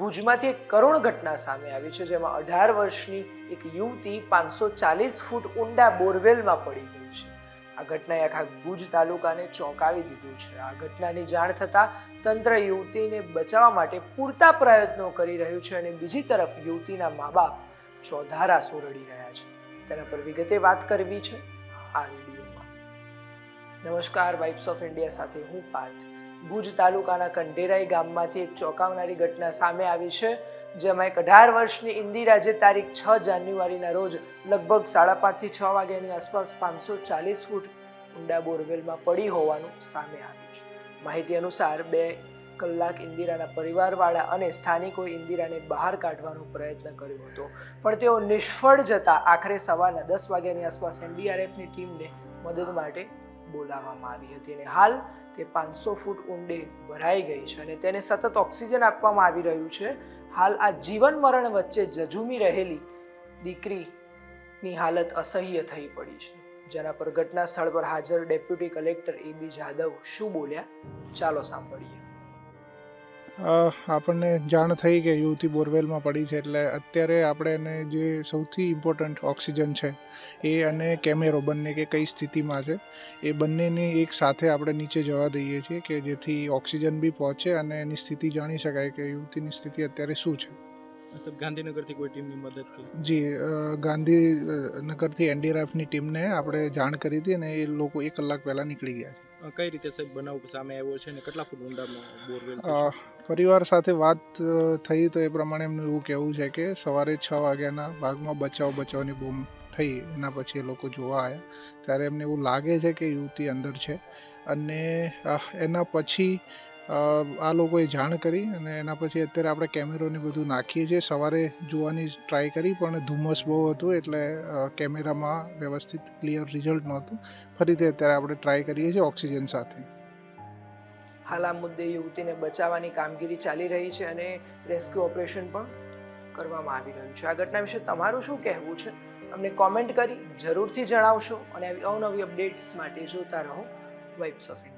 ભુજમાંથી એક કરુણ ઘટના સામે આવી છે, જેમાં 18 વર્ષની એક યુવતી 540 ફૂટ ઊંડા બોરવેલમાં પડી ગઈ છે. આ ઘટનાએ આખા ભુજ તાલુકાને ચોંકાવી દીધું છે. આ ઘટનાની જાણ થતાં તંત્ર યુવતીને બચાવવા માટે પૂરતા પ્રયત્નો કરી રહ્યું છે અને બીજી તરફ યુવતીના મા બાપ ચોધારા સોરડી રહ્યા છે. તેના પર વિગતે વાત કરવી છે આ વિડીયોમાં. નમસ્કાર, વાઇબ્સ ઓફ ઇન્ડિયા સાથે હું પાર્થ. ભુજ તાલુકાના કંઢેરાઈ ગામમાંથી એક ચોંકાવનારી ઘટના સામે આવી છે, જેમાં એક 18 વર્ષની ઇન્દિરા જે તારીખ 6 જાન્યુઆરીના રોજ લગભગ 5:30 થી 6 વાગ્યાની આસપાસ 540 ફૂટ ઊંડા બોરવેલમાં પડી હોવાનું સામે આવ્યું છે. માહિતી અનુસાર 2 કલાક ઇન્દિરાના પરિવારવાળા અને સ્થાનિકોએ ઇન્દિરાને બહાર કાઢવાનો પ્રયત્ન કર્યો હતો, પણ તેઓ નિષ્ફળ જતા આખરે સવારના 10 વાગ્યાની આસપાસ એનડીઆરએફની ટીમને મદદ માટે બોલાવવામાં આવી હતી અને હાલ તે 500 ફૂટ ઊંડે ભરાઈ ગઈ છે અને તેને સતત ઓક્સિજન આપવામાં આવી રહ્યું છે. હાલ આ જીવન મરણ વચ્ચે ઝઝૂમી રહેલી દીકરીની હાલત અસહ્ય થઈ પડી છે, જેના પર ઘટના સ્થળ પર હાજર ડેપ્યુટી કલેક્ટર એબી જાદવ શું બોલ્યા, ચાલો સાંભળીએ. આપણને જાણ થઈ કે યુવતી બોરવેલમાં પડી છે, એટલે અત્યારે આપણે એને જે સૌથી ઇમ્પોર્ટન્ટ ઓક્સિજન છે એ અને કેમેરો બંને કે કઈ સ્થિતિમાં છે એ બંનેને એક સાથે આપણે નીચે જવા દઈએ છીએ કે જેથી ઓક્સિજન બી પહોંચે અને એની સ્થિતિ જાણી શકાય કે યુવતીની સ્થિતિ અત્યારે શું છે. ગાંધીનગરથી કોઈ ટીમની મદદથી? જી, ગાંધીનગરથી એનડીઆરએફની ટીમને આપણે જાણ કરી હતી અને એ લોકો 1 કલાક પહેલાં નીકળી ગયા છે. કઈ રીતે સાહેબ બનાવ સામે આવ્યો છે અને કેટલા ફૂટ ઊંડામાં બોરવેલ છે? પરિવાર સાથે વાત થઈ તો એ પ્રમાણે એમનું એવું કહેવું છે કે સવારે 6 વાગ્યાના ભાગમાં બચાવની બૂમ થઈ, એના પછી એ લોકો જોવા આવ્યા ત્યારે એમને એવું લાગે છે કે યુવતી અંદર છે અને એના પછી આ લોકોએ જાણ કરી અને એના પછી અત્યારે આપણે કેમેરોને બધું નાખીએ છીએ. સવારે જોવાની ટ્રાય કરી પણ ધુમ્મસ બહુ હતું એટલે કેમેરામાં વ્યવસ્થિત ક્લિયર રિઝલ્ટ નહોતું. ફરીથી અત્યારે આપણે ટ્રાય કરીએ છીએ ઓક્સિજન સાથે. હાલ આ મુદ્દે યુવતીને બચાવવાની કામગીરી ચાલી રહી છે અને રેસ્ક્યુ ઓપરેશન પણ કરવામાં આવી રહ્યું છે. આ ઘટના વિશે તમારું શું કહેવું છે અમને કોમેન્ટ કરી જરૂરથી જણાવશો અને આવી અવનવી અપડેટ્સ માટે જોતા રહો વાઇબ્સ ઓફ ઇન્ડિયા.